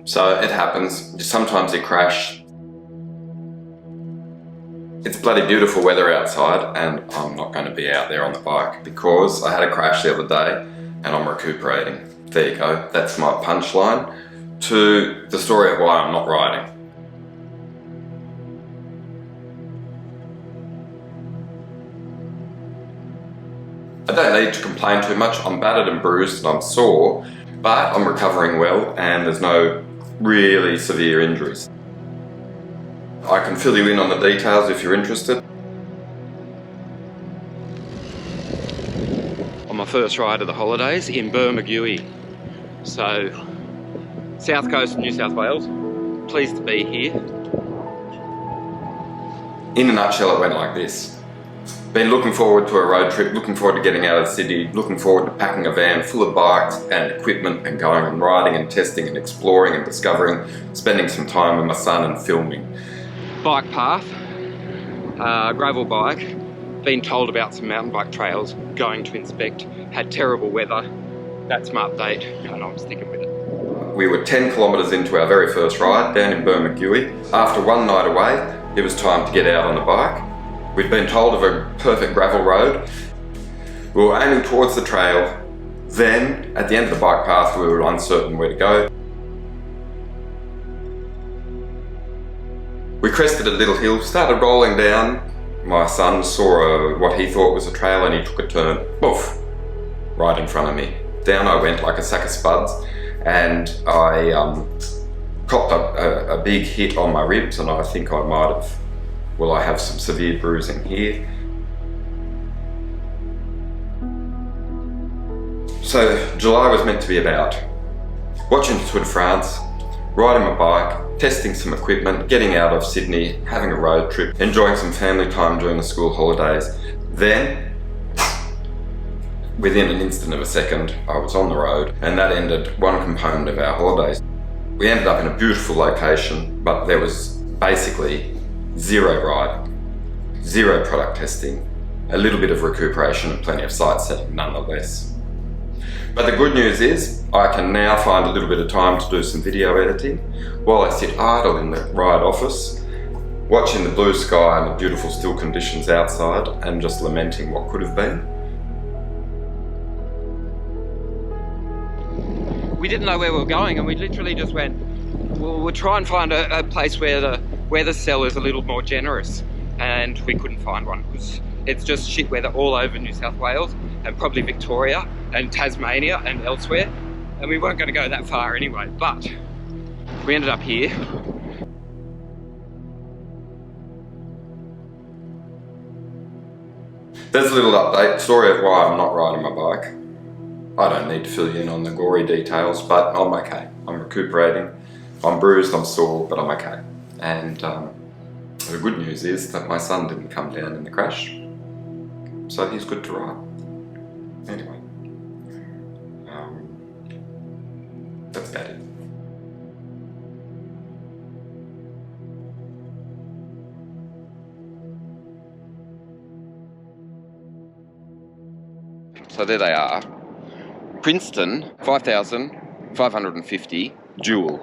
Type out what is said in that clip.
So it happens. Sometimes you crash. It's bloody beautiful weather outside and I'm not going to be out there on the bike because I had a crash the other day and I'm recuperating. There you go. That's my punchline to the story of why I'm not riding. I don't need to complain too much. I'm battered and bruised and I'm sore, but I'm recovering well and there's no really severe injuries. I can fill you in on the details if you're interested. On my first ride of the holidays in Bermagui. So, south coast of New South Wales. Pleased to be here. In a nutshell, it went like this. Been looking forward to a road trip, looking forward to getting out of the city, looking forward to packing a van full of bikes and equipment and going and riding and testing and exploring and discovering, spending some time with my son and filming. Bike path, gravel bike, been told about some mountain bike trails, going to inspect, had terrible weather. That's my update and I'm sticking with it. We were 10 kilometres into our very first ride down in Bermagui. After one night away, it was time to get out on the bike. We'd been told of a perfect gravel road. We were aiming towards the trail. Then, at the end of the bike path, we were uncertain where to go. We crested a little hill, started rolling down. My son saw what he thought was a trail and he took a turn, poof, right in front of me. Down I went like a sack of spuds and I copped a big hit on my ribs and I think I might have, well, I have some severe bruising here. So July was meant to be about watching the Tour de France, riding my bike, testing some equipment, getting out of Sydney, having a road trip, enjoying some family time during the school holidays. Then, within an instant of a second, I was on the road and that ended one component of our holidays. We ended up in a beautiful location, but there was basically zero riding, zero product testing, a little bit of recuperation and plenty of sightseeing nonetheless. But the good news is I can now find a little bit of time to do some video editing while I sit idle in the ride office, watching the blue sky and the beautiful still conditions outside and just lamenting what could have been. We didn't know where we were going and we literally just went, well, we'll try and find a place where the sell is a little more generous, and we couldn't find one because it's just shit weather all over New South Wales and probably Victoria and Tasmania and elsewhere, and we weren't going to go that far anyway, but we ended up here. There's a little update, story of why I'm not riding my bike. I don't need to fill you in on the gory details, but I'm okay. I'm recuperating. I'm bruised, I'm sore, but I'm okay. And the good news is that my son didn't come down in the crash, so he's good to ride. Anyway, that's about it. So there they are. Princeton 5,550 dual.